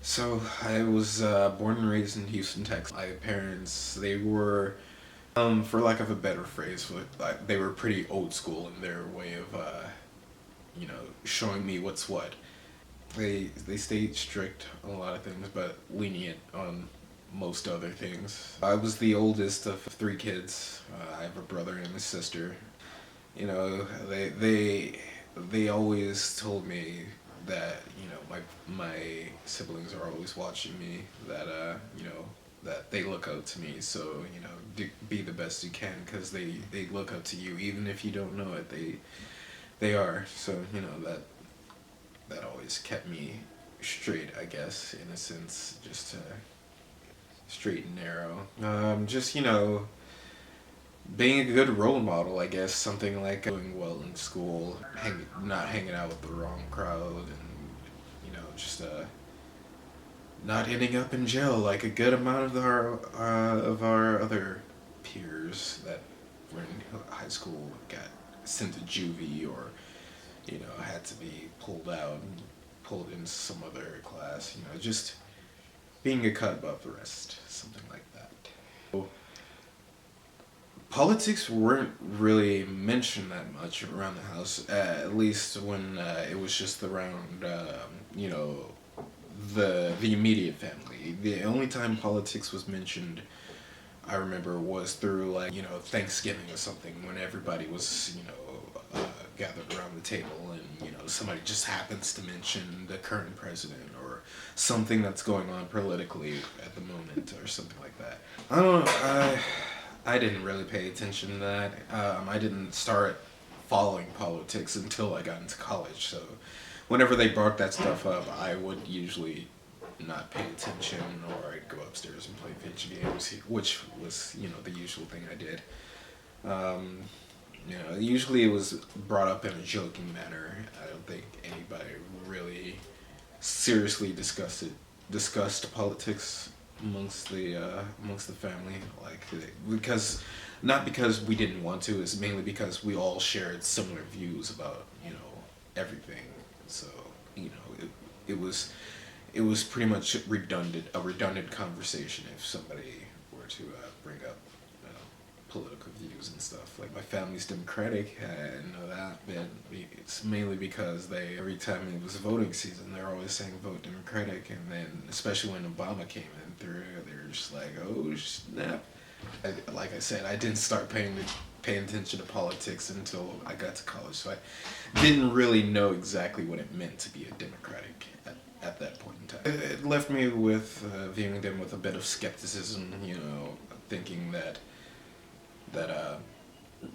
So I was born and raised in Houston, Texas. My parents, they were, for lack of a better phrase, like they were pretty old school in their way of, showing me what's what. They stayed strict on a lot of things, but lenient on most other things. I was the oldest of three kids. I have a brother and a sister. They always told me that my siblings are always watching me, that that they look up to me, so be the best you can, because they look up to you even if you don't know it. They are, so that always kept me straight, I guess, in a sense, just straight and narrow. Just being a good role model, I guess, something like doing well in school, not hanging out with the wrong crowd, and just not ending up in jail like a good amount of our other peers that were in high school got sent to juvie, or had to be pulled out and pulled into some other class. Just being a cut above the rest, something like that. Politics weren't really mentioned that much around the house, at least when it was just around, the immediate family. The only time politics was mentioned, I remember, was through Thanksgiving or something, when everybody was gathered around the table, and somebody just happens to mention the current president or something that's going on politically at the moment or something like that. I don't know. I didn't really pay attention to that. I didn't start following politics until I got into college. So whenever they brought that stuff up, I would usually not pay attention, or I'd go upstairs and play video games, which was the usual thing I did. Usually it was brought up in a joking manner. I don't think anybody really seriously discussed politics amongst the family, because not because we didn't want to. It's mainly because we all shared similar views about everything. So it was pretty much a redundant conversation if somebody were to bring up political views and stuff. Like, my family's Democratic, I know that, but it's mainly because every time it was voting season, they're always saying vote Democratic, and then especially when Obama came in through, they were just like, oh snap. Like I said, I didn't start paying attention to politics until I got to college, so I didn't really know exactly what it meant to be a Democratic at that point in time. It left me with viewing them with a bit of skepticism, thinking that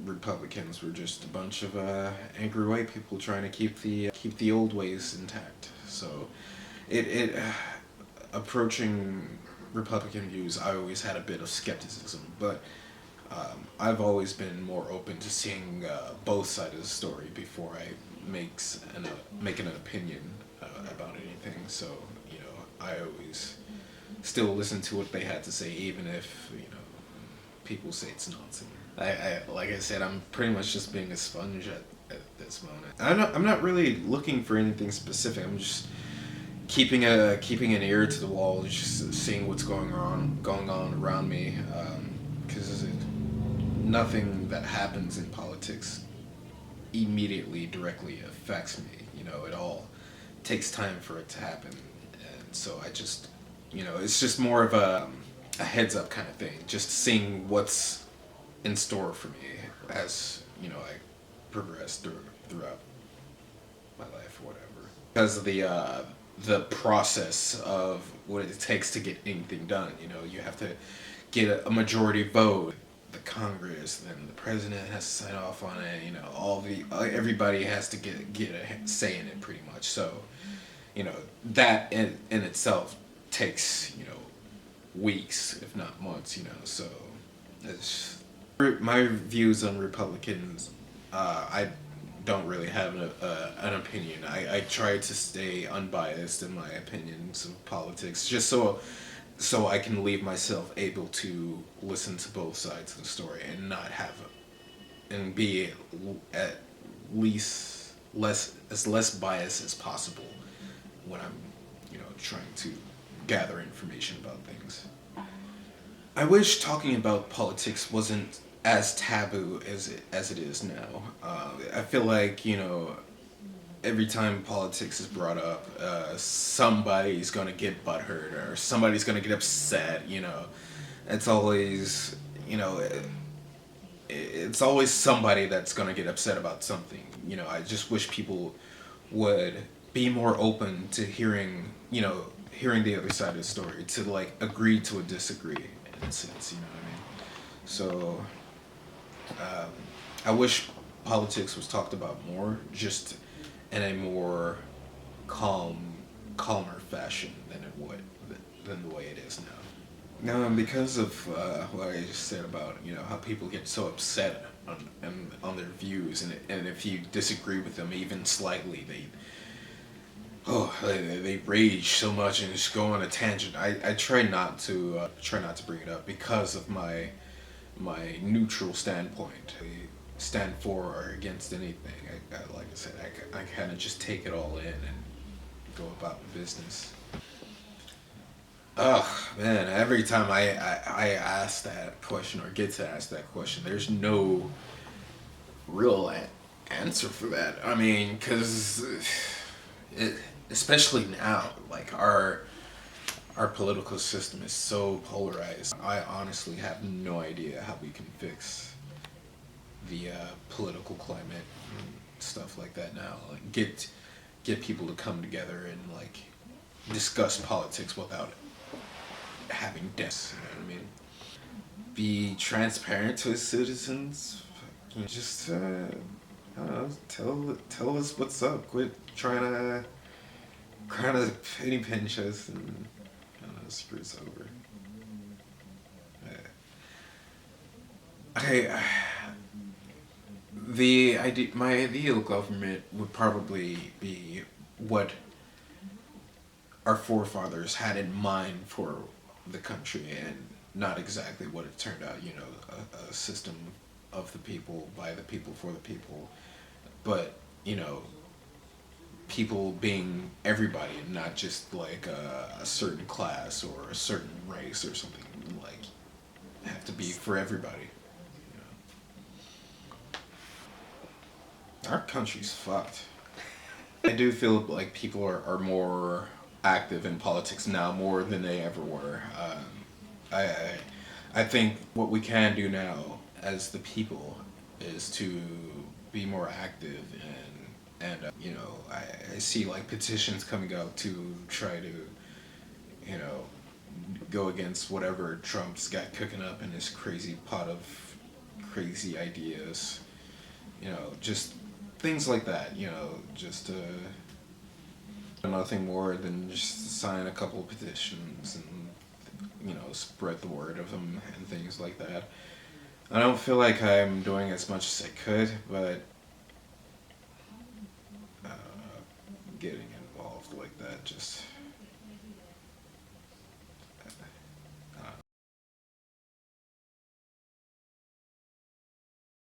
Republicans were just a bunch of angry white people trying to keep the old ways intact. So it approaching Republican views, I always had a bit of skepticism, but I've always been more open to seeing both sides of the story before I making an opinion about anything. So I always still listen to what they had to say, even if people say it's nonsense. Like I said, I'm pretty much just being a sponge at this moment. I'm not really looking for anything specific. I'm just keeping an ear to the wall, just seeing what's going on around me. Because nothing that happens in politics immediately directly affects me. It all takes time for it to happen, and so I just it's just more of a heads up kind of thing, just seeing what's in store for me as I progress throughout my life or whatever. Because of the process of what it takes to get anything done. You have to get a majority vote, the Congress, then the president has to sign off on it. Everybody has to get a say in it, pretty much. So that in itself takes weeks, if not months. So it's my views on Republicans. I don't really have an opinion. I try to stay unbiased in my opinions of politics, just so I can leave myself able to listen to both sides of the story and not have and be at least less biased as possible when I'm trying to gather information about things. I wish talking about politics wasn't as taboo as it is now. I feel like, every time politics is brought up, somebody's gonna get butthurt or somebody's gonna get upset. It's always, it's always somebody that's gonna get upset about something. I just wish people would be more open to hearing the other side of the story, to like agree to a disagree in a sense. You know what I mean? So I wish politics was talked about more, just in a more calmer fashion than the way it is now. No, and because of what I just said about how people get so upset on their views, and if you disagree with them even slightly, they rage so much and just go on a tangent. I try not to bring it up because of my neutral standpoint. I stand for or against anything. Like I said, I kind of just take it all in and go about my business. Ugh, man, every time I ask that question or get to ask that question, there's no real answer for that. I mean, because especially now, like our political system is so polarized. I honestly have no idea how we can fix the political climate and stuff like that now. Like get people to come together and like discuss politics without having deaths. You know what I mean? Be transparent to his citizens. Just I don't know, tell us what's up. Quit trying to penny pinch us and screw us over. My ideal government would probably be what our forefathers had in mind for the country, and not exactly what it turned out. A system of the people, by the people, for the people, but people being everybody and not just like a certain class or a certain race or something. Like, have to be for everybody. Our country's fucked. I do feel like people are more active in politics now, more than they ever were. I think what we can do now as the people is to be more active, and I see like petitions coming out to try to go against whatever Trump's got cooking up in his crazy pot of crazy ideas. Just things like that. Just nothing more than just sign a couple of petitions and spread the word of them and things like that. I don't feel like I'm doing as much as I could, but getting involved like that just